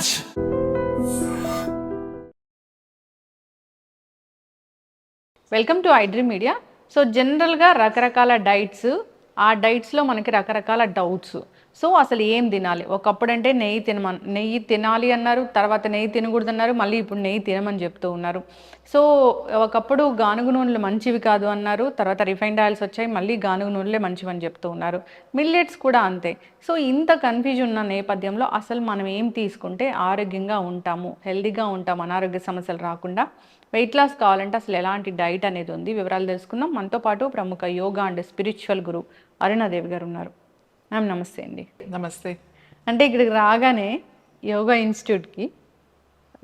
Raj. Welcome to iDream media. So జనరల్గా రకరకాల diets, ఆ డైట్స్లో మనకి రకరకాల డౌట్స్. సో అసలు ఏం తినాలి? ఒకప్పుడంటే నెయ్యి తినాలి అన్నారు, తర్వాత నెయ్యి తినకూడదు అన్నారు, మళ్ళీ ఇప్పుడు నెయ్యి తినమని చెప్తూ ఉన్నారు. సో ఒకప్పుడు గానుగు నూనెలు మంచివి కాదు అన్నారు, తర్వాత రిఫైండ్ ఆయిల్స్ వచ్చాయి, మళ్ళీ గానుగు నూనెలే మంచివని చెప్తూ ఉన్నారు. మిల్లెట్స్ కూడా అంతే. సో ఇంత కన్ఫ్యూజన్ ఉన్న నేపథ్యంలో అసలు మనం ఏం తీసుకుంటే ఆరోగ్యంగా ఉంటాము, హెల్దీగా ఉంటాము, అనారోగ్య సమస్యలు రాకుండా? వెయిట్ లాస్ కావాలంటే అసలు ఎలాంటి డైట్ అనేది ఉంది, వివరాలు తెలుసుకుందాం. మనతో పాటు ప్రముఖ యోగా అండ్ స్పిరిచువల్ గురు అరుణాదేవి గారు ఉన్నారు. మ్యామ్ నమస్తే అండి. నమస్తే. అంటే ఇక్కడికి రాగానే యోగా ఇన్స్టిట్యూట్కి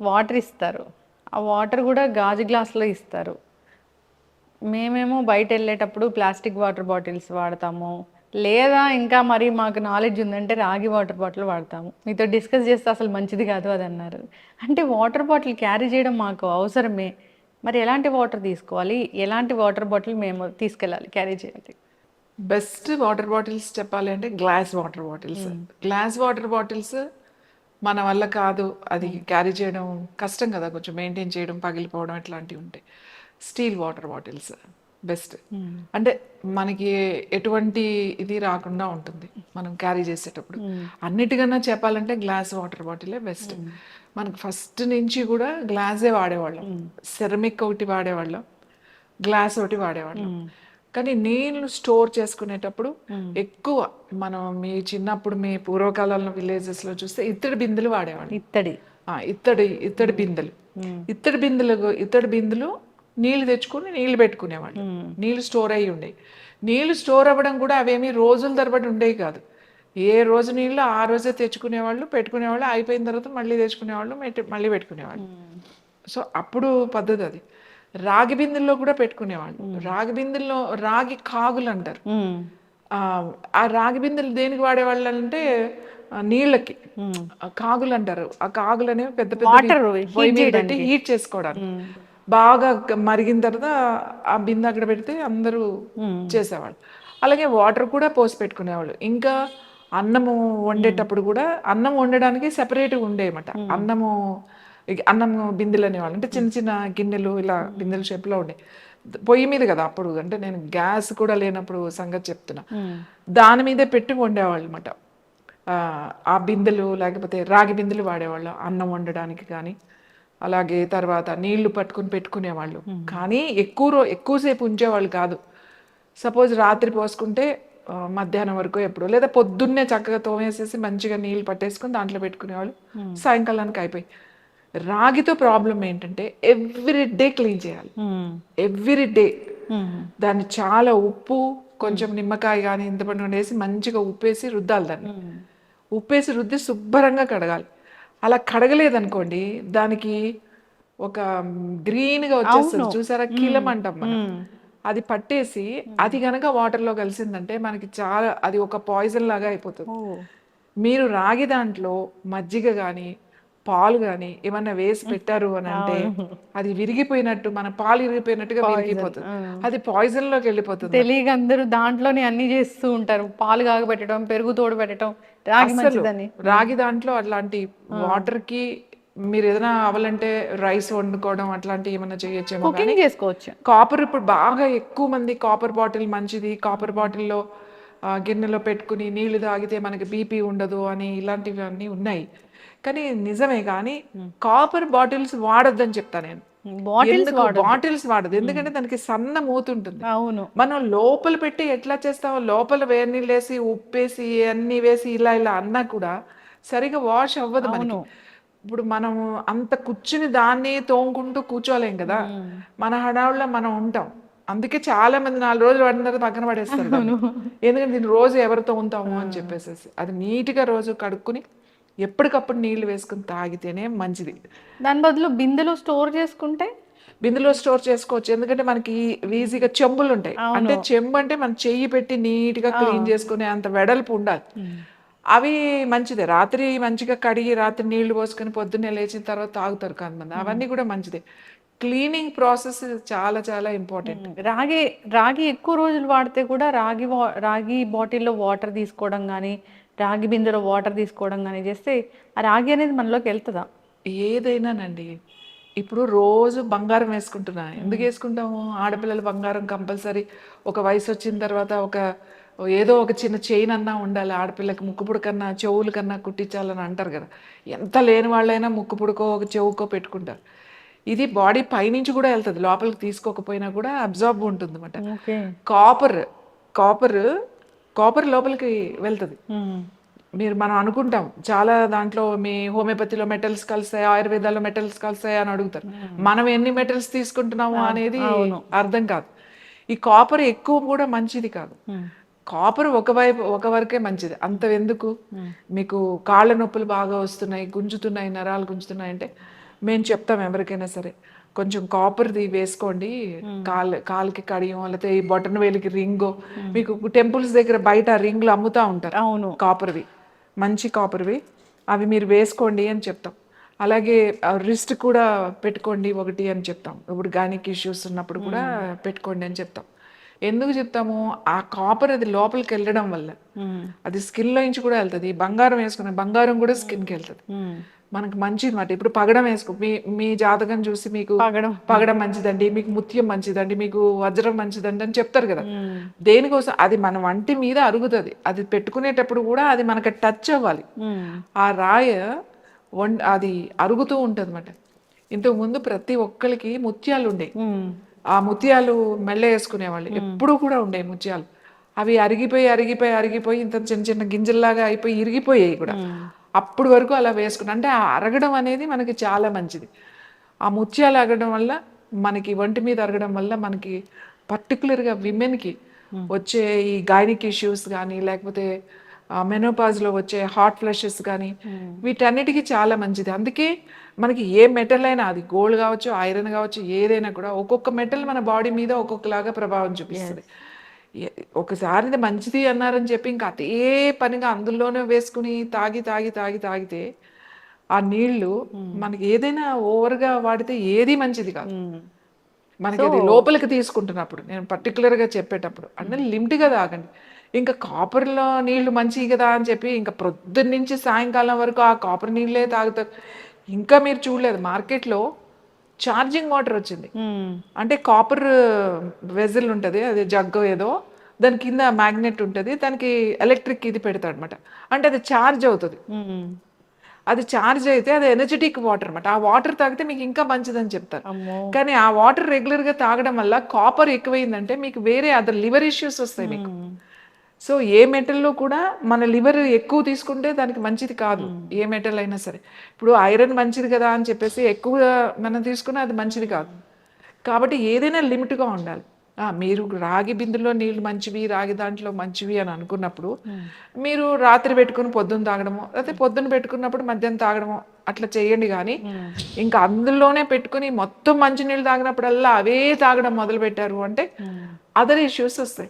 వాటర్ ఇస్తారు, ఆ వాటర్ కూడా గాజు గ్లాసులో ఇస్తారు. మేమేమో బయట వెళ్ళేటప్పుడు ప్లాస్టిక్ వాటర్ బాటిల్స్ వాడతాము, లేదా ఇంకా మరి మాకు నాలెడ్జ్ ఉందంటే రాగి వాటర్ బాటిల్ వాడతాము. మీతో డిస్కస్ చేస్తే అసలు మంచిది కాదు అది అన్నారు. అంటే వాటర్ బాటిల్ క్యారీ చేయడం మాకు అవసరమే, మరి ఎలాంటి వాటర్ తీసుకోవాలి, ఎలాంటి వాటర్ బాటిల్ మేము తీసుకెళ్ళాలి, క్యారీ చేయాలి? బెస్ట్ వాటర్ బాటిల్స్ చెప్పాలి అంటే glass water bottles. Glass water bottles మన వల్ల కాదు, అది క్యారీ చేయడం కష్టం కదా, కొంచెం మెయింటైన్ చేయడం, పగిలిపోవడం ఇట్లాంటివి ఉంటాయి. Steel water bottles best. అంటే మనకి ఎటువంటి ఇది రాకుండా ఉంటుంది మనం క్యారీ చేసేటప్పుడు. అన్నిటికన్నా చెప్పాలంటే గ్లాస్ వాటర్ బాటిలే బెస్ట్. మనకు ఫస్ట్ నుంచి కూడా గ్లాసే వాడేవాళ్ళం, సెరమిక్ ఒకటి వాడేవాళ్ళం, గ్లాస్ ఒకటి వాడేవాళ్ళం. కానీ నీళ్ళు స్టోర్ చేసుకునేటప్పుడు ఎక్కువ మనం మీ చిన్నప్పుడు మీ పూర్వకాలంలో విలేజెస్ లో చూస్తే ఇత్తడి బిందెలు వాడేవాళ్ళు. ఇత్తడి బిందెలు, ఇత్తడి బిందెలు నీళ్లు తెచ్చుకుని నీళ్లు పెట్టుకునేవాళ్ళు. నీళ్లు స్టోర్ అయ్యి ఉండేవి. నీళ్లు స్టోర్ అవ్వడం కూడా అవేమీ రోజుల తరబడి ఉండేవి కాదు. ఏ రోజు నీళ్ళు ఆ రోజే తెచ్చుకునేవాళ్ళు, పెట్టుకునేవాళ్ళు, అయిపోయిన తర్వాత మళ్ళీ తెచ్చుకునేవాళ్ళు, మళ్ళీ పెట్టుకునేవాళ్ళు. సో అప్పుడు పద్ధతి అది. రాగి బిందెల్లో కూడా పెట్టుకునేవాళ్ళు. రాగి బిందెల్లో రాగి కాగులు అంటారు. ఆ రాగి బిందెలు దేనికి వాడేవాళ్ళు అంటే నీళ్ళకి కాగులు అంటారు. ఆ కాగులు అనేవి పెద్ద పెద్ద పొయ్యి మీద పెట్టి హీట్ చేసుకోవడానికి. బాగా మరిగిన తర్వాత ఆ బిందె అక్కడ పెడితే అందరూ చేసేవాళ్ళు. అలాగే వాటర్ కూడా పోసి పెట్టుకునేవాళ్ళు. ఇంకా అన్నము వండేటప్పుడు కూడా అన్నం వండడానికి సెపరేట్గా ఉండేయమాట. అన్నం బిందెలు అనేవాళ్ళు. అంటే చిన్న చిన్న గిన్నెలు, ఇలా బిందెల షేప్లో ఉండే. పొయ్యి మీద కదా అప్పుడు, అంటే నేను గ్యాస్ కూడా లేనప్పుడు సంగతి చెప్తున్నా. దాని మీదే పెట్టి వండేవాళ్ళు అనమాట. ఆ బిందెలు, లేకపోతే రాగి బిందెలు వాడేవాళ్ళు అన్నం వండడానికి కానీ. అలాగే తర్వాత నీళ్లు పెట్టుకునేవాళ్ళు. కానీ ఎక్కువసేపు ఉంచేవాళ్ళు కాదు. సపోజ్ రాత్రి పోసుకుంటే మధ్యాహ్నం వరకు ఎప్పుడు, లేదా పొద్దున్నే చక్కగా తోమేసేసి మంచిగా నీళ్ళు పట్టేసుకుని దాంట్లో పెట్టుకునేవాళ్ళు. సాయంకాలానికి అయిపోయి. రాగితో ప్రాబ్లం ఏంటంటే ఎవ్రీ డే క్లీన్ చేయాలి, ఎవ్రీ డే. దాన్ని చాలా ఉప్పు, కొంచెం నిమ్మకాయ కానీ ఇంతపండు వేసి మంచిగా ఉప్పేసి రుద్దాలి. దాన్ని ఉప్పేసి రుద్ది శుభ్రంగా కడగాలి. అలా కడగలేదనుకోండి, దానికి ఒక గ్రీన్గా వచ్చేస్తుంది చూసారా, కీలం అంటాం మనం. అది పట్టేసి అది గనక వాటర్లో కలిసిందంటే మనకి చాలా, అది ఒక పాయిజన్ లాగా అయిపోతుంది. మీరు రాగి దాంట్లో మజ్జిగ కానీ పాలు కానీ ఏమన్నా వేసి పెట్టారు అని అంటే అది విరిగిపోయినట్టు, మన పాలు విరిగిపోయినట్టుగా విరిగిపోతుంది. అది పాయిజన్ లోకి వెళ్ళిపోతుంది. తెలియక అందరూ దాంట్లోనే అన్ని చేస్తూ ఉంటారు, పాలు కాగబెట్టడం, పెరుగు తోడు పెట్టడం. రాగి దాంట్లో అట్లాంటి వాటర్ కి మీరు ఏదైనా అవ్వాలంటే రైస్ వండుకోవడం అట్లాంటివి ఏమైనా చేయొచ్చేమో, కానీ చేసుకోవచ్చు. కాపర్ ఇప్పుడు బాగా ఎక్కువ మంది కాపర్ బాటిల్ మంచిది, కాపర్ బాటిల్లో గిన్నెలో పెట్టుకుని నీళ్లు తాగితే మనకి బీపీ ఉండదు అని ఇలాంటివి అన్నీ ఉన్నాయి. కానీ నిజమే, కానీ కాపర్ బాటిల్స్ వాడొద్దని చెప్తా నేను. బాటిల్స్ వాడదు, ఎందుకంటే దానికి సన్న మూతుంటుంది. మనం లోపల పెట్టి ఎట్లా చేస్తామో, లోపల వేడి నీళ్ళు వేసి ఉప్పేసి అన్ని వేసి ఇలా ఇలా అన్నా కూడా సరిగా వాష్ అవ్వదు మనకి. ఇప్పుడు మనం అంత కూర్చుని దాన్ని తోముకుంటూ కూర్చోలేం కదా, మన హడావుల్లో మనం ఉంటాం. అందుకే చాలా మంది 4 రోజులు వాడిన తర్వాత పక్కన పడేస్తారు. ఎందుకంటే దీన్ని రోజు ఎవరు తోముతాము అని చెప్పేసి. అది నీట్గా రోజు కడుక్కుని ఎప్పటికప్పుడు నీళ్లు వేసుకుని తాగితేనే మంచిది. దాని బదులు బిందెలో స్టోర్ చేసుకుంటే, బిందెలో స్టోర్ చేసుకోవచ్చు. ఎందుకంటే మనకి ఈజీగా చెంబులు ఉంటాయి. అంటే చెంబు అంటే మనం చెయ్యి పెట్టి నీట్గా క్లీన్ చేసుకునే అంత వెడల్పు ఉండాలి. అవి మంచిదే. రాత్రి మంచిగా కడిగి రాత్రి నీళ్లు పోసుకొని పొద్దున్నే లేచిన తర్వాత తాగుతారు కొంతమంది, అవన్నీ కూడా మంచిదే. క్లీనింగ్ ప్రాసెస్ చాలా చాలా ఇంపార్టెంట్. రాగి రాగి ఎక్కువ రోజులు వాడితే కూడా రాగి బాటిల్లో వాటర్ తీసుకోవడం కానీ రాగి బిందెలో వాటర్ తీసుకోవడం కానీ చేస్తే ఆ రాగి అనేది మనలోకి వెళ్తుందా? ఏదైనానండి, ఇప్పుడు రోజు బంగారం వేసుకుంటున్నా, ఎందుకు వేసుకుంటాము? ఆడపిల్లలు బంగారం కంపల్సరీ. ఒక వయసు వచ్చిన తర్వాత ఏదో ఒక చిన్న చైన్ అన్నా ఉండాలి ఆడపిల్లకి, ముక్కుపుడు కన్నా చెవుల కన్నా కుట్టించాలని అంటారు కదా. ఎంత లేని వాళ్ళైనా ముక్కుపుడుకో ఒక చెవుకో పెట్టుకుంటారు. ఇది బాడీ పైనుంచి కూడా వెళ్తుంది, లోపలికి తీసుకోకపోయినా కూడా అబ్జార్బ్ ఉంటుంది అనమాట. ఓకే. కాపర్ కాపర్ కాపర్ లోపలికి వెళ్తుంది. మనం అనుకుంటాం చాలా దాంట్లో మీ హోమియోపతిలో మెటల్స్ కలిసాయి, ఆయుర్వేదాలో మెటల్స్ కలిసాయి అని అడుగుతారు. మనం ఎన్ని మెటల్స్ తీసుకుంటున్నాము అనేది అర్థం కాదు. ఈ కాపర్ ఎక్కువ కూడా మంచిది కాదు. కాపర్ ఒక వరకే మంచిది, అంత ఎందుకు? మీకు కాళ్ళ నొప్పులు బాగా వస్తున్నాయి, గుంజుతున్నాయి, నరాలు గుంజుతున్నాయి అంటే మేము చెప్తాం ఎవరికైనా సరే, కొంచెం కాపర్ది వేసుకోండి. కాలుకి కడియం, లేకపోతే ఈ బొటన వేలికి రింగో, మీకు టెంపుల్స్ దగ్గర బయట రింగ్లు అమ్ముతా ఉంటారు. అవును, కాపర్వి, మంచి కాపర్వి, అవి మీరు వేసుకోండి అని చెప్తాం. అలాగే రిస్ట్ కూడా పెట్టుకోండి ఒకటి అని చెప్తాం. ఇప్పుడు గైనిక్ ఇష్యూస్ ఉన్నప్పుడు కూడా పెట్టుకోండి అని చెప్తాం. ఎందుకు చెప్తాము? ఆ కాపర్ అది లోపలికి వెళ్ళడం వల్ల అది స్కిన్లో నుంచి కూడా వెళ్తుంది. బంగారం వేసుకునే బంగారం కూడా స్కిన్కి వెళ్తుంది, మనకు మంచిది మాట. ఇప్పుడు పగడం వేసుకో, మీ జాతకం చూసి మీకు పగడం మంచిదండి, మీకు ముత్యం మంచిదండి, మీకు వజ్రం మంచిదండి అని చెప్తారు కదా. దేనికోసం? అది మన వంటి మీద అరుగుతుంది. అది పెట్టుకునేటప్పుడు కూడా అది మనకి టచ్ అవ్వాలి. ఆ రాయ అది అరుగుతూ ఉంటుంది అన్నమాట. ఇంతకు ముందు ప్రతి ఒక్కరికి ముత్యాలు ఉండేవి. ఆ ముత్యాలు మెళ్ళ వేసుకునేవాళ్ళు, ఎప్పుడు కూడా ఉండే ముత్యాలు. అవి అరిగిపోయి ఇంత చిన్న చిన్న గింజల్లాగా అయిపోయి ఇరిగిపోయాయి కూడా. అప్పుడు వరకు అలా వేసుకున్నా అంటే ఆ అరగడం అనేది మనకి చాలా మంచిది. ఆ ముత్యాలు అరగడం వల్ల, మనకి ఒంటి మీద అరగడం వల్ల మనకి పర్టికులర్గా విమెన్కి వచ్చే ఈ గైనిక్ ఇష్యూస్ కానీ, లేకపోతే మెనోపాజ్లో వచ్చే హాట్ ఫ్లషెస్ కానీ, వీటన్నిటికీ చాలా మంచిది. అందుకే మనకి ఏ మెటల్ అయినా, అది గోల్డ్ కావచ్చు, ఐరన్ కావచ్చు, ఏదైనా కూడా ఒక్కొక్క మెటల్ మన బాడీ మీద ఒక్కొక్కలాగా ప్రభావం చూపిస్తుంది. ఒకసారి మంచిది అన్నారని చెప్పి ఇంకా అదే పనిగా అందులోనే వేసుకుని తాగితే ఆ నీళ్లు మనకి ఏదైనా ఓవర్గా వాడితే ఏది మంచిది కాదు. మనకి అది లోపలికి తీసుకుంటున్నప్పుడు, నేను పర్టికులర్గా చెప్పేటప్పుడు అంటే లిమిట్గా తాగండి. ఇంకా కాపర్లో నీళ్లు మంచివి కదా అని చెప్పి ఇంకా ప్రొద్దున్న నుంచి సాయంకాలం వరకు ఆ కాపర్ నీళ్ళే తాగుతారు. ఇంకా మీరు చూడలేదు, మార్కెట్లో ఛార్జింగ్ వాటర్ వచ్చింది. అంటే కాపర్ వెజిల్ ఉంటుంది, అది జగ్గు ఏదో, దాని కింద మ్యాగ్నెట్ ఉంటుంది, దానికి ఎలక్ట్రిక్ ఇది పెడతాడు అనమాట. అంటే అది ఛార్జ్ అవుతుంది. అది ఛార్జ్ అయితే అది ఎనర్జెటిక్ వాటర్ అనమాట. ఆ వాటర్ తాగితే మీకు ఇంకా మంచిదని చెప్తారు. కానీ ఆ వాటర్ రెగ్యులర్గా తాగడం వల్ల కాపర్ ఎక్కువైందంటే మీకు వేరే అదర్ లివర్ ఇష్యూస్ వస్తాయి మీకు. సో ఏ మెటల్లో కూడా మన లివర్ ఎక్కువ తీసుకుంటే దానికి మంచిది కాదు, ఏ మెటల్ అయినా సరే. ఇప్పుడు ఐరన్ మంచిది కదా అని చెప్పేసి ఎక్కువ మనం తీసుకున్నా అది మంచిది కాదు. కాబట్టి ఏదైనా లిమిట్గా ఉండాలి. మీరు రాగి బిందులో నీళ్ళు మంచివి, రాగి దాంట్లో మంచివి అని అనుకున్నప్పుడు మీరు రాత్రి పెట్టుకుని పొద్దున్న తాగడము, లేకపోతే పొద్దున్న పెట్టుకున్నప్పుడు మధ్యాహ్నం తాగడము అట్లా చేయండి. కానీ ఇంకా అందులోనే పెట్టుకుని మొత్తం మంచినీళ్ళు తాగినప్పుడల్లా అవే తాగడం మొదలు పెట్టారు అంటే అదర్ ఇష్యూస్ వస్తాయి.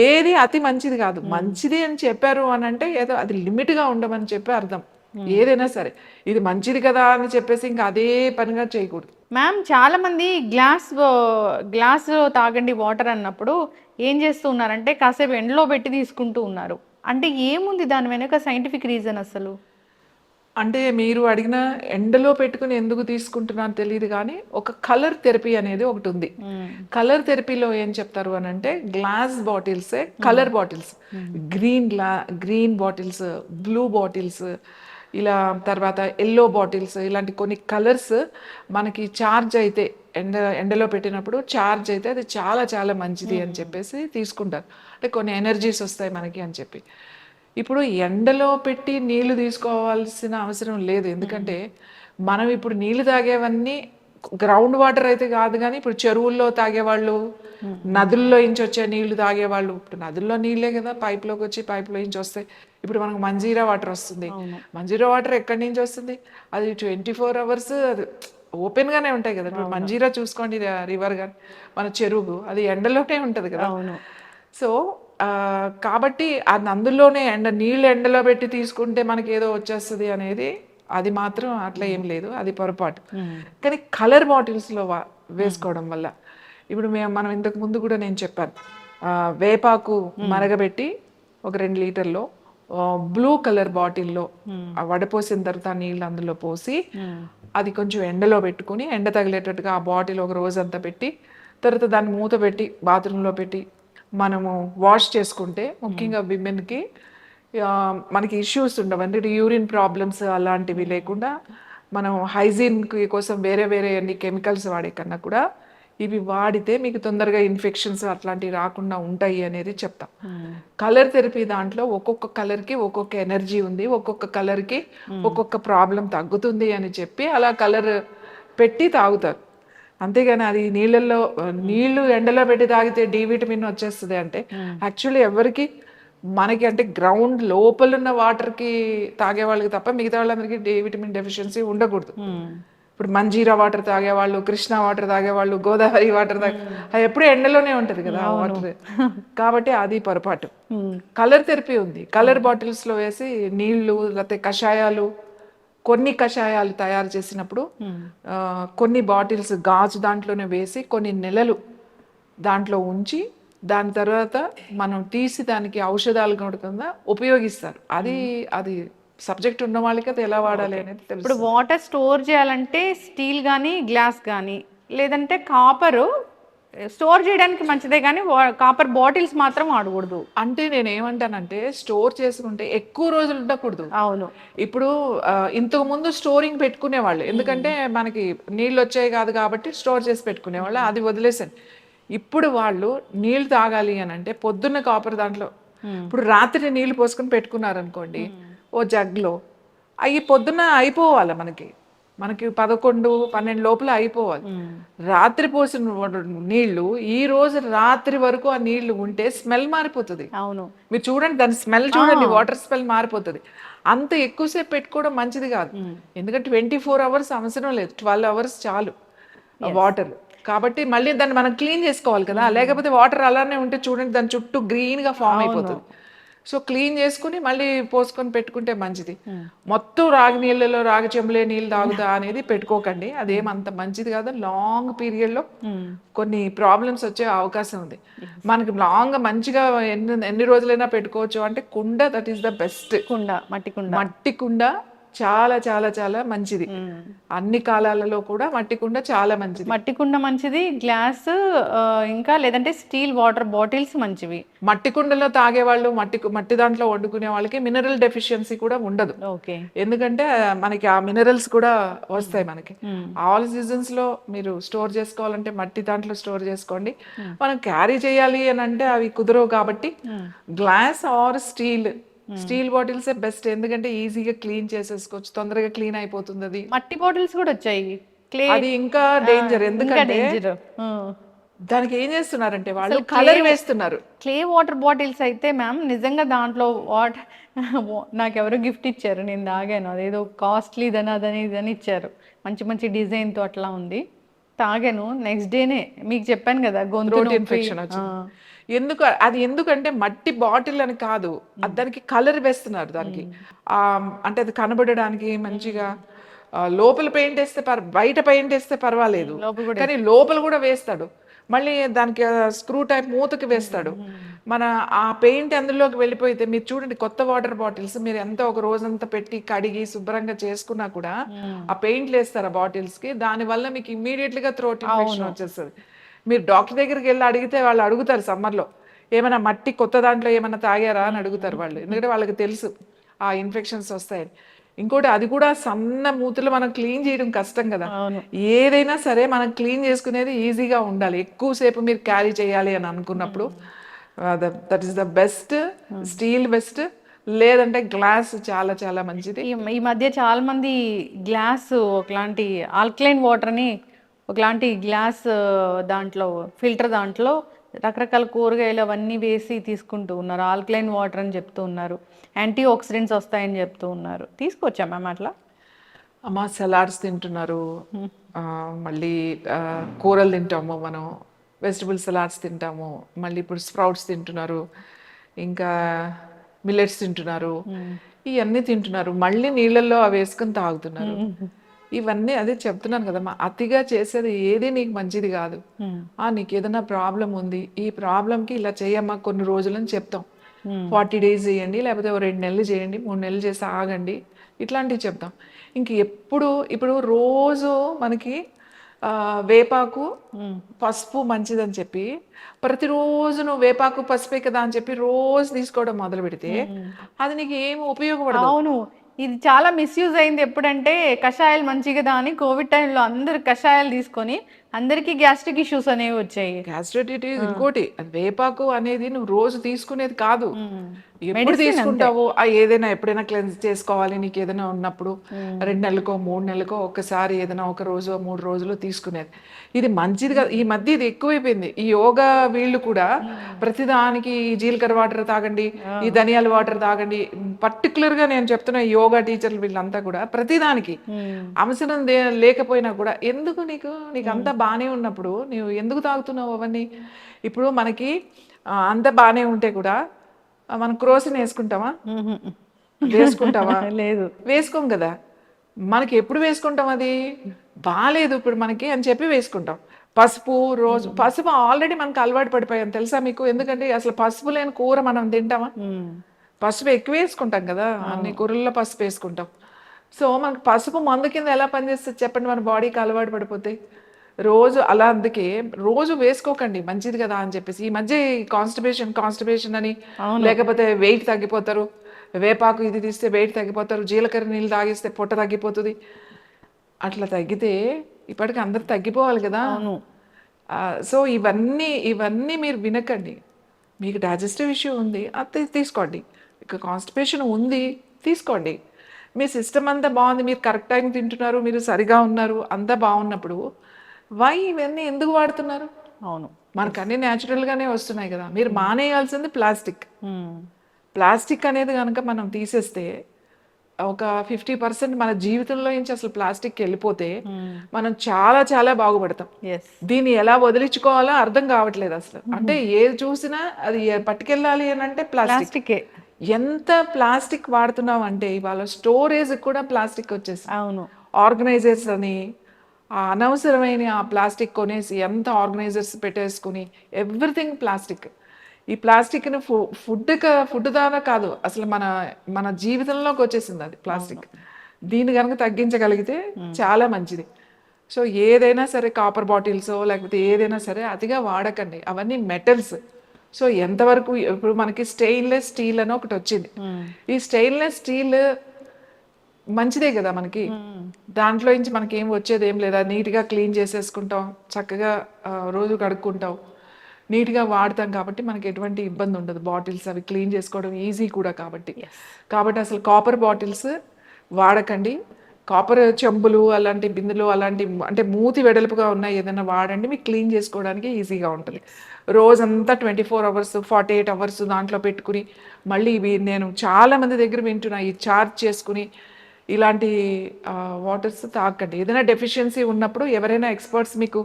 ఏది అతి మంచిది కాదు. మంచిది అని చెప్పారు అని అంటే ఏదో అది లిమిట్గా ఉండమని చెప్పి అర్థం. ఏదైనా సరే ఇది మంచిది కదా అని చెప్పేసి ఇంకా అదే పనిగా చేయకూడదు. మ్యామ్, చాలా మంది గ్లాస్ తాగండి వాటర్ అన్నప్పుడు ఏం చేస్తూ ఉన్నారంటే కాసేపు ఎండలో పెట్టి తీసుకుంటూ ఉన్నారు. అంటే ఏముంది దాని వెనుక సైంటిఫిక్ రీజన్ అసలు? అంటే మీరు అడిగిన ఎండలో పెట్టుకుని ఎందుకు తీసుకుంటున్నాను తెలియదు, కానీ ఒక కలర్ థెరపీ అనేది ఒకటి ఉంది. కలర్ థెరపీలో ఏం చెప్తారు అని అంటే గ్లాస్ బాటిల్సే colour bottles, green bottles, blue bottles, ఇలా తర్వాత ఎల్లో బాటిల్స్, ఇలాంటి కొన్ని కలర్స్ మనకి ఛార్జ్ అయితే ఎండలో పెట్టినప్పుడు ఛార్జ్ అయితే అది చాలా చాలా మంచిది అని చెప్పేసి తీసుకుంటారు. అంటే కొన్ని ఎనర్జీస్ వస్తాయి మనకి అని చెప్పి. ఇప్పుడు ఎండలో పెట్టి నీళ్లు తీసుకోవాల్సిన అవసరం లేదు, ఎందుకంటే మనం ఇప్పుడు నీళ్లు తాగేవన్నీ గ్రౌండ్ వాటర్ అయితే కాదు. కానీ ఇప్పుడు చెరువుల్లో తాగేవాళ్ళు, నదుల్లో నుంచి వచ్చే నీళ్లు తాగేవాళ్ళు, ఇప్పుడు నదుల్లో నీళ్ళే కదా పైప్లోకి వచ్చి పైప్లో నుంచి వస్తాయి. ఇప్పుడు మనకు మంజీరా వాటర్ వస్తుంది. మంజీరా వాటర్ ఎక్కడి నుంచి వస్తుంది? అది 24 hours అది ఓపెన్గానే ఉంటాయి కదా. ఇప్పుడు మంజీరా చూసుకోండి, రివర్ కానీ మన చెరువు, అది ఎండలోనే ఉంటుంది కదా. సో కాబట్టి అది అందులోనే నీళ్ళు ఎండలో పెట్టి తీసుకుంటే మనకి ఏదో వచ్చేస్తుంది అనేది అది మాత్రం అట్లా ఏం లేదు, అది పొరపాటు. కానీ కలర్ బాటిల్స్లో వేసుకోవడం వల్ల ఇప్పుడు మనం ఇంతకు ముందు కూడా నేను చెప్పాను, వేపాకు మరగబెట్టి ఒక 2 లీటర్లో బ్లూ కలర్ బాటిల్లో వడపోసిన తర్వాత నీళ్ళు అందులో పోసి అది కొంచెం ఎండలో పెట్టుకుని ఎండ తగిలేటట్టుగా ఆ బాటిల్ ఒక రోజంతా పెట్టి తర్వాత దాన్ని మూత పెట్టి బాత్రూంలో పెట్టి మనము వాష్ చేసుకుంటే ముఖ్యంగా విమెన్కి మనకి ఇష్యూస్ ఉండవు, అంటే యూరిన్ ప్రాబ్లమ్స్ అలాంటివి లేకుండా మనం హైజీన్ కోసం వేరే వేరే అన్ని కెమికల్స్ వాడే కన్నా కూడా ఇవి వాడితే మీకు తొందరగా ఇన్ఫెక్షన్స్ అట్లాంటివి రాకుండా ఉంటాయి అనేది చెప్తాం. కలర్ థెరపీ దాంట్లో ఒక్కొక్క కలర్కి ఒక్కొక్క ఎనర్జీ ఉంది, ఒక్కొక్క కలర్కి ఒక్కొక్క ప్రాబ్లం తగ్గుతుంది అని చెప్పి అలా కలర్ పెట్టి తాగుతారు. అంతేగాని అది నీళ్ళు ఎండలో పెట్టి తాగితే డి విటమిన్ వచ్చేస్తుంది అంటే యాక్చువల్లీ ఎవరికి మనకి అంటే గ్రౌండ్ లోపల ఉన్న వాటర్కి తాగే వాళ్ళకి తప్ప మిగతా వాళ్ళందరికీ డి విటమిన్ డెఫిషియన్సీ ఉండకూడదు. ఇప్పుడు మంజీరా వాటర్ తాగేవాళ్ళు, కృష్ణా వాటర్ తాగేవాళ్ళు, గోదావరి వాటర్ అది ఎప్పుడు ఎండలోనే ఉంటది కదా ఆ వాటర్, కాబట్టి అది పొరపాటు. కలర్ థెరపీ ఉంది, కలర్ బాటిల్స్లో వేసి నీళ్లు లేకపోతే కషాయాలు, కొన్ని కషాయాలు తయారు చేసినప్పుడు కొన్ని బాటిల్స్ గాజు దాంట్లోనే వేసి కొన్ని నెలలు దాంట్లో ఉంచి దాని తర్వాత మనం తీసి దానికి ఔషధాలు కింద ఉపయోగిస్తారు. అది సబ్జెక్ట్ ఉన్న వాళ్ళకి అది ఎలా వాడాలి అనేది తెలుసు. ఇప్పుడు వాటర్ స్టోర్ చేయాలంటే స్టీల్ కానీ గ్లాస్ కానీ లేదంటే కాపరు స్టోర్ చేయడానికి మంచిదే, కానీ కాపర్ బాటిల్స్ మాత్రం వాడకూడదు. అంటే నేను ఏమంటానంటే స్టోర్ చేసుకుంటే ఎక్కువ రోజులు ఉండకూడదు. అవును, ఇప్పుడు ఇంతకు ముందు స్టోరింగ్ పెట్టుకునేవాళ్ళు, ఎందుకంటే మనకి నీళ్ళు వచ్చాయి కాదు కాబట్టి స్టోర్ చేసి పెట్టుకునేవాళ్ళు, అది వదిలేసాను. ఇప్పుడు వాళ్ళు నీళ్ళు తాగాలి అని అంటే పొద్దున్న కాపర్ దాంట్లో ఇప్పుడు రాత్రి నీళ్ళు పోసుకొని పెట్టుకున్నారు అనుకోండి ఓ జగ్లో, అవి పొద్దున్న అయిపోవాలి, మనకి 11-12 లోపల అయిపోవాలి. రాత్రి పోసిన నీళ్లు ఈ రోజు రాత్రి వరకు ఆ నీళ్లు ఉంటే స్మెల్ మారిపోతుంది. అవును, మీరు చూడండి దాని స్మెల్ చూడండి, వాటర్ స్మెల్ మారిపోతుంది. అంత ఎక్కువసేపు పెట్టుకోవడం మంచిది కాదు, ఎందుకంటే 24 అవర్స్ అవసరం లేదు, 12 అవర్స్ చాలు వాటర్. కాబట్టి మళ్ళీ దాన్ని మనం క్లీన్ చేసుకోవాలి కదా, లేకపోతే వాటర్ అలానే ఉంటే చూడండి దాని చుట్టూ గ్రీన్గా ఫామ్ అయిపోతుంది. సో క్లీన్ చేసుకుని మళ్ళీ పోసుకొని పెట్టుకుంటే మంచిది. మొత్తం రాగి నీళ్ళలో రాగి చెంబులే నీళ్ళు తాగుతా అనేది పెట్టుకోకండి, అదేమంత మంచిది కాదు. లాంగ్ పీరియడ్లో కొన్ని ప్రాబ్లమ్స్ వచ్చే అవకాశం ఉంది. మనకి లాంగ్ మంచిగా ఎన్ని రోజులైనా పెట్టుకోవచ్చు అంటే కుండ, దట్ ఈస్ ద బెస్ట్. మట్టి కుండ చాలా చాలా చాలా మంచిది, అన్ని కాలాలలో కూడా మట్టి కుండ చాలా మంచిది. మట్టి కుండ మంచిది, గ్లాస్ ఇంకా లేదంటే స్టీల్ వాటర్ బాటిల్స్ మంచివి. మట్టి కుండలో తాగే వాళ్ళు, మట్టి దాంట్లో వండుకునే వాళ్ళకి మినరల్ డెఫిషియన్సీ కూడా ఉండదు. ఎందుకంటే మనకి ఆ మినరల్స్ కూడా వస్తాయి మనకి. ఆల్ సీజన్స్ లో మీరు స్టోర్ చేసుకోవాలంటే మట్టి దాంట్లో స్టోర్ చేసుకోండి. మనం క్యారీ చేయాలి అని అంటే అవి కుదరవు కాబట్టి glass are steel bottles best, ఎందుకంటే ఈజీగా క్లీన్ చేసేసుకోవచ్చు, తొందరగా క్లీన్ అయిపోతుంది. అది మట్టి బాటిల్స్ కూడా వచ్చాయి, అది ఇంకా డేంజర్, ఎందుకంటే దానికి ఏం చేస్తున్నారంటే వాళ్ళు కలర్ వేస్తున్నారు. క్లే వాటర్ బాటిల్స్ అయితే మ్యామ్ నిజంగా దాంట్లో నాకు ఎవరో గిఫ్ట్ ఇచ్చారు, నేను తాగాను, అదేదో కాస్ట్లీదని అదని ఇదని ఇచ్చారు, మంచి మంచి డిజైన్తో అట్లా ఉంది, తాగాను. నెక్స్ట్ డేనే మీకు చెప్పాను కదా గొంతు ఇన్ఫెక్షన్ వచ్చింది. ఎందుకంటే మట్టి బాటిల్ అని కాదు, దానికి కలర్ వేస్తున్నారు దానికి, అంటే అది కనబడడానికి మంచిగా. లోపల పెయింట్ వేస్తే బయట పెయింట్ వేస్తే పర్వాలేదు, కానీ లోపల కూడా వేస్తాడు. మళ్ళీ దానికి స్క్రూ టైప్ మూతకి వేస్తాడు. మన ఆ పెయింట్ అందులోకి వెళ్ళిపోతే మీరు చూడండి, కొత్త వాటర్ బాటిల్స్ మీరు ఎంత ఒక రోజంతా పెట్టి కడిగి శుభ్రంగా చేసుకున్నా కూడా ఆ పెయింట్లు వేస్తారు ఆ బాటిల్స్ కి, దానివల్ల మీకు ఇమ్మీడియట్లీగా థ్రోట్ ఇన్ఫెక్షన్ వచ్చేస్తుంది. మీరు డాక్టర్ దగ్గరికి వెళ్ళి అడిగితే వాళ్ళు అడుగుతారు సమ్మర్లో ఏమైనా మట్టి కొత్త దాంట్లో ఏమైనా తాగారా అని అడుగుతారు వాళ్ళు, ఎందుకంటే వాళ్ళకి తెలుసు ఆ ఇన్ఫెక్షన్స్ వస్తాయని. ఇంకోటి అది కూడా సన్న మూతులు మనం క్లీన్ చేయడం కష్టం కదా, ఏదైనా సరే మనం క్లీన్ చేసుకునేది ఈజీగా ఉండాలి. ఎక్కువసేపు మీరు క్యారీ చేయాలి అని అనుకున్నప్పుడు that is the best, steel best, లేదంటే గ్లాస్ చాలా చాలా మంచిది. ఈ మధ్య చాలా మంది గ్లాస్ ఒకలాంటి ఆల్కలైన్ వాటర్ని ఒకలాంటి గ్లాస్ దాంట్లో ఫిల్టర్ దాంట్లో రకరకాల కూరగాయలు అవన్నీ వేసి తీసుకుంటూ ఉన్నారు, ఆల్కలైన్ వాటర్ అని చెప్తూ ఉన్నారు, యాంటీ ఆక్సిడెంట్స్ వస్తాయని చెప్తూ ఉన్నారు. తీసుకోవచ్చా మ్యామ్ అట్లా? అమ్మ సలాడ్స్ తింటున్నారు, మళ్ళీ కూరలు తింటాము మనం, వెజిటబుల్ సలాడ్స్ తింటాము, మళ్ళీ ఇప్పుడు స్ప్రౌట్స్ తింటున్నారు, ఇంకా మిల్లెట్స్ తింటున్నారు, ఇవన్నీ తింటున్నారు, మళ్ళీ నీళ్ళల్లో అవి వేసుకొని తాగుతున్నారు. ఇవన్నీ అదే చెప్తున్నాను కదమ్మా, అతిగా చేసేది ఏది నీకు మంచిది కాదు. నీకు ఏదైనా ప్రాబ్లం ఉంది, ఈ ప్రాబ్లంకి ఇలా చేయమ్మా కొన్ని రోజులని చెప్తాం. 40 days చేయండి, లేకపోతే 2 నెలలు చేయండి, 3 నెలలు చేసి ఆగండి, ఇట్లాంటివి చెప్తాం. ఇప్పుడు రోజు మనకి వేపాకు పసుపు మంచిదని చెప్పి ప్రతిరోజు నువ్వు వేపాకు పసుపే కదా అని చెప్పి రోజు తీసుకోవడం మొదలు పెడితే అది నీకు ఏమి ఉపయోగపడదు. అవును, ఇది చాలా మిస్యూజ్ అయింది. ఎప్పుడంటే కషాయాలు మంచి కదా అని కోవిడ్ టైంలో అందరు కషాయాలు తీసుకొని అందరికీ గ్యాస్ట్రిక్ ఇష్యూస్ అనేవి వచ్చాయి. గ్యాస్ట్రైటిస్ ఇంకోటి, అది వేపాకు అనేది నువ్వు రోజు తీసుకునేది కాదు. ఎప్పుడు తీసుకుంటావు ఏదైనా ఎప్పుడైనా క్లెన్స్ చేసుకోవాలి నీకు ఏదైనా ఉన్నప్పుడు 2 నెలలకో 3 నెలలకో ఒక్కసారి ఏదైనా 1 రోజు 3 రోజులు తీసుకునేది. ఇది మంచిది కాదు. ఈ మధ్య ఇది ఎక్కువైపోయింది. ఈ యోగా వీళ్ళు కూడా ప్రతిదానికి ఈ జీలకర్ర వాటర్ తాగండి, ఈ ధనియాల వాటర్ తాగండి. పర్టికులర్ గా నేను చెప్తున్నా, యోగా టీచర్లు వీళ్ళంతా కూడా ప్రతిదానికి అవసరం లేకపోయినా కూడా ఎందుకు నీకు అంతా బాగానే ఉన్నప్పుడు నువ్వు ఎందుకు తాగుతున్నావు అవన్నీ? ఇప్పుడు మనకి అంత బాగానే ఉంటే కూడా మనం క్రోసిన్ వేసుకుంటావా? వేసుకుంటావా? లేదు, వేసుకోం కదా. మనకి ఎప్పుడు వేసుకుంటాం? అది బాగాలేదు ఇప్పుడు మనకి అని చెప్పి వేసుకుంటాం. పసుపు ఆల్రెడీ మనకు అలవాటు పడిపోయాం తెలుసా మీకు? ఎందుకంటే అసలు పసుపు లేని కూర మనం తింటామా? పసుపు ఎక్కువ వేసుకుంటాం కదా, అన్ని కూరల్లో పసుపు వేసుకుంటాం. సో మనకు పసుపు మందు కింద ఎలా పనిచేస్తుంది చెప్పండి, మన బాడీకి అలవాటు పడిపోతే. రోజు అలా, అందుకే రోజు వేసుకోకండి మంచిది కదా అని చెప్పేసి. ఈ మధ్య కాన్స్టిపేషన్ అని, లేకపోతే వెయిట్ తగ్గిపోతారు, వేపాకు ఇది తీస్తే వెయిట్ తగ్గిపోతారు, జీలకర్ర నీళ్ళు తాగిస్తే పొట్ట తగ్గిపోతుంది. అట్లా తగ్గితే ఇప్పటికి అందరు తగ్గిపోవాలి కదా. సో ఇవన్నీ మీరు వినకండి. మీకు డైజెస్టివ్ ఇష్యూ ఉంది అది తీసుకోండి, ఇక కాన్స్టిపేషన్ ఉంది తీసుకోండి. మీ సిస్టమ్ అంతా బాగుంది, మీరు కరెక్ట్ టైం తింటున్నారు, మీరు సరిగా ఉన్నారు, అంతా బాగున్నప్పుడు ఇవన్నీ ఎందుకు వాడుతున్నారు? అవును, మనకు అన్ని న్యాచురల్గానే వస్తున్నాయి కదా. మీరు మానేయాల్సింది ప్లాస్టిక్ అనేది కనుక మనం తీసేస్తే ఒక 50% మన జీవితంలో నుంచి అసలు ప్లాస్టిక్ వెళ్ళిపోతే మనం చాలా చాలా బాగుపడతాం. దీన్ని ఎలా వదిలించుకోవాలో అర్థం కావట్లేదు అసలు. అంటే ఏది చూసినా అది పట్టుకెళ్ళాలి అని అంటే ప్లాస్టిక్. ఎంత ప్లాస్టిక్ వాడుతున్నాం అంటే ఇవాళ స్టోరేజ్ కూడా ప్లాస్టిక్ వచ్చేసి, అవును, ఆర్గనైజర్స్ అని అనవసరమైన ఆ ప్లాస్టిక్ కొనేసి ఎంత ఆర్గనైజర్స్ పెట్టేసుకుని ఎవ్రీథింగ్ ప్లాస్టిక్. ఈ ప్లాస్టిక్ని ఫుడ్ ద్వారా కాదు అసలు మన జీవితంలోకి వచ్చేసింది అది ప్లాస్టిక్. దీన్ని కనుక తగ్గించగలిగితే చాలా మంచిది. సో ఏదైనా సరే కాపర్ బాటిల్స్ లేకపోతే ఏదైనా సరే అతిగా వాడకండి, అవన్నీ మెటల్స్. సో ఎంతవరకు ఇప్పుడు మనకి స్టెయిన్లెస్ స్టీల్ అని ఒకటి వచ్చింది. ఈ స్టెయిన్లెస్ స్టీల్ మంచిదే కదా మనకి, దాంట్లో నుంచి మనకి ఏం వచ్చేది ఏం లేదా, నీట్గా క్లీన్ చేసేసుకుంటాం, చక్కగా రోజు కడుక్కుంటాం, నీట్గా వాడతాం కాబట్టి మనకి ఎటువంటి ఇబ్బంది ఉండదు. బాటిల్స్ అవి క్లీన్ చేసుకోవడం ఈజీ కూడా కాబట్టి అసలు కాపర్ బాటిల్స్ వాడకండి. కాపర్ చెంబులు అలాంటి బిందులు అలాంటి అంటే మూతి వెడల్పుగా ఉన్నాయి ఏదైనా వాడండి, మీకు క్లీన్ చేసుకోవడానికి ఈజీగా ఉంటుంది. రోజంతా 24 hours 48 hours దాంట్లో పెట్టుకుని మళ్ళీ ఇవి నేను చాలామంది దగ్గర వింటున్నా, ఈ చార్జ్ చేసుకుని ఇలాంటి వాటర్స్ తాగండి. ఏదైనా డెఫిషియన్సీ ఉన్నప్పుడు ఎవరైనా ఎక్స్పర్ట్స్ మీకు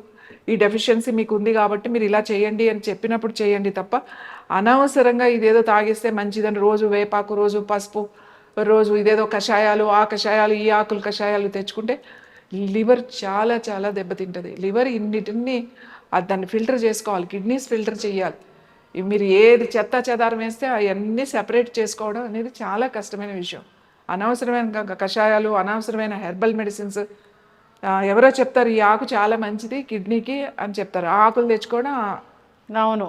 ఈ డెఫిషియన్సీ మీకు ఉంది కాబట్టి మీరు ఇలా చేయండి అని చెప్పినప్పుడు చేయండి తప్ప అనవసరంగా ఇదేదో తాగేస్తే మంచిదని రోజు వేపాకు, రోజు పసుపు, రోజు ఇదేదో కషాయాలు, ఆ కషాయాలు, ఈ ఆకులు కషాయాలు తెచ్చుకుంటే లివర్ చాలా చాలా దెబ్బతింటుంది. లివర్ ఇన్నిటిని దాన్ని ఫిల్టర్ చేసుకోవాలి, కిడ్నీస్ ఫిల్టర్ చేయాలి. మీరు ఏది చెత్త చెదారం వేస్తే అవన్నీ సెపరేట్ చేసుకోవడం అనేది చాలా కష్టమైన విషయం. అనవసరమైన కషాయాలు, అనవసరమైన హెర్బల్ మెడిసిన్స్, ఎవరో చెప్తారు ఈ ఆకు చాలా మంచిది కిడ్నీకి అని చెప్తారు, ఆ ఆకులు తెచ్చుకోవడం, అవును,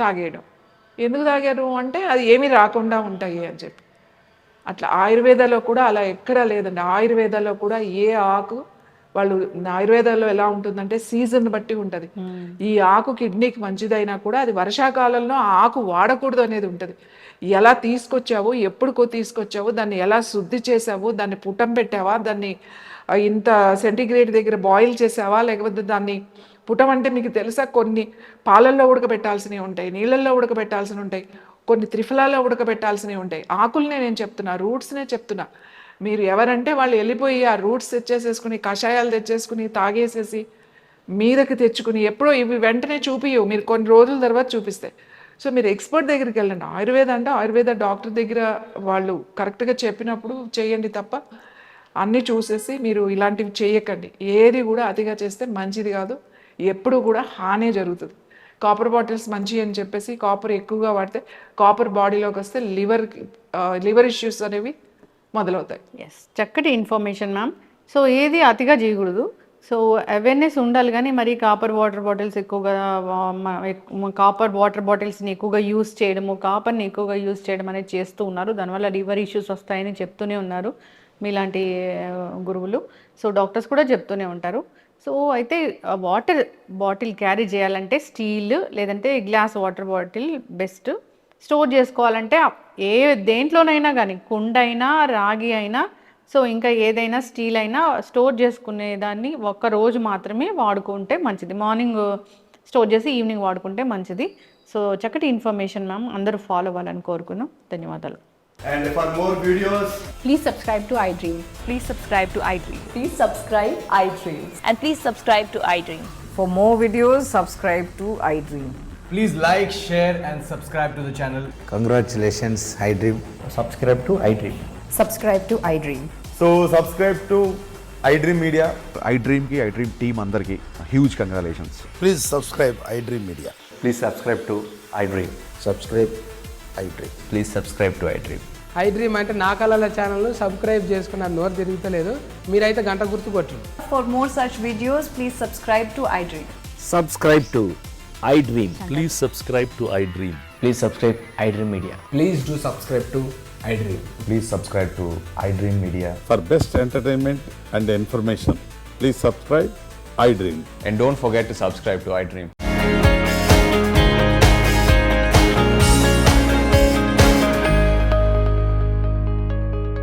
తాగేయడం. ఎందుకు తాగారు అంటే అది ఏమీ రాకుండా ఉంటాయి అని చెప్పి. అట్లా ఆయుర్వేదాలో కూడా అలా ఎక్కడా లేదండి. ఆయుర్వేదాలో కూడా ఏ ఆకు వాళ్ళు, ఆయుర్వేదాల్లో ఎలా ఉంటుందంటే సీజన్ బట్టి ఉంటుంది. ఈ ఆకు కిడ్నీకి మంచిదైనా కూడా అది వర్షాకాలంలో ఆ ఆకు వాడకూడదు అనేది ఉంటుంది. ఎలా తీసుకొచ్చావు, ఎప్పుడు తీసుకొచ్చావు, దాన్ని ఎలా శుద్ధి చేసావు, దాన్ని పుటం పెట్టావా, దాన్ని ఇంత సెంటిగ్రేడ్ దగ్గర బాయిల్ చేసావా, లేకపోతే దాన్ని పుటం అంటే మీకు తెలుసా, కొన్ని పాలల్లో ఉడకబెట్టాల్సినవి ఉంటాయి, నీళ్ళల్లో ఉడకబెట్టాల్సినవి ఉంటాయి, కొన్ని త్రిఫలాల్లో ఉడకబెట్టాల్సినవి ఉంటాయి. ఆకుల్నే నేను చెప్తున్నా, రూట్స్నే చెప్తున్నా. మీరు ఎవరంటే వాళ్ళు వెళ్ళిపోయి ఆ రూట్స్ తెచ్చేసేసుకుని కషాయాలు తెచ్చేసుకుని తాగేసేసి మీదకి తెచ్చుకుని ఎప్పుడో ఇవి వెంటనే చూపియవు, మీరు కొన్ని రోజుల తర్వాత చూపిస్తాయి. సో మీరు ఎక్స్పర్ట్ దగ్గరికి వెళ్ళండి. ఆయుర్వేద అంటే ఆయుర్వేద డాక్టర్ దగ్గర వాళ్ళు కరెక్ట్గా చెప్పినప్పుడు చేయండి తప్ప అన్నీ చూసేసి మీరు ఇలాంటివి చేయకండి. ఏది కూడా అతిగా చేస్తే మంచిది కాదు, ఎప్పుడు కూడా హానే జరుగుతుంది. కాపర్ బాటిల్స్ మంచి అని చెప్పేసి కాపర్ ఎక్కువగా వాడితే కాపర్ బాడీలోకి వస్తే లివర్ ఇష్యూస్ అనేవి మొదలవుతాయి. ఎస్, చక్కటి ఇన్ఫర్మేషన్ మ్యామ్. సో ఏది అతిగా చేయకూడదు. సో అవేర్నెస్ ఉండాలి, కానీ మరి కాపర్ వాటర్ బాటిల్స్ ఎక్కువగా కాపర్ వాటర్ బాటిల్స్ని ఎక్కువగా యూస్ చేయడము, కాపర్ని ఎక్కువగా యూస్ చేయడం అనేది చేస్తూ ఉన్నారు. దానివల్ల లివర్ ఇష్యూస్ వస్తాయని చెప్తూనే ఉన్నారు మీలాంటి గురువులు. సో డాక్టర్స్ కూడా చెప్తూనే ఉంటారు. సో అయితే వాటర్ బాటిల్ క్యారీ చేయాలంటే స్టీల్ లేదంటే glass water bottle best. Store చేసుకోవాలంటే ఏ దేంట్లోనైనా కానీ, కుండ అయినా రాగి అయినా, సో ఇంకా ఏదైనా స్టీల్ అయినా స్టోర్ చేసుకునే దాన్ని ఒక్క రోజు మాత్రమే వాడుకుంటే మంచిది. మార్నింగ్ స్టోర్ చేసి ఈవినింగ్ వాడుకుంటే మంచిది. సో చక్కటి ఇన్ఫర్మేషన్ మ్యామ్, అందరూ ఫాలో అవ్వాలని కోరుకున్నాం. ధన్యవాదాలు. And for more videos, Please subscribe to iDream. Please subscribe to iDream. Please subscribe iDream. And please subscribe to iDream. For more videos, subscribe to iDream. Please like, share and subscribe to the channel. Congratulations, iDream. Subscribe to iDream. Subscribe to iDream. so subscribe to iDream Media. iDream team అందరికి huge congratulations. Please subscribe iDream Media. Please subscribe to iDream. Subscribe iDream. Please subscribe to iDream. iDream అంటే నా కళల ఛానల్ను subscribe చేసుకున్న నోరు తిరుగుతలేదు, మీరైతే గంట గుర్తు కొట్టండి. For more such videos, please subscribe to iDream. Subscribe to iDream. Please subscribe to iDream. Please subscribe iDream Media. Please do subscribe to iDream. Please subscribe to iDream Media. For best entertainment and information, please subscribe iDream. And don't forget to subscribe to iDream.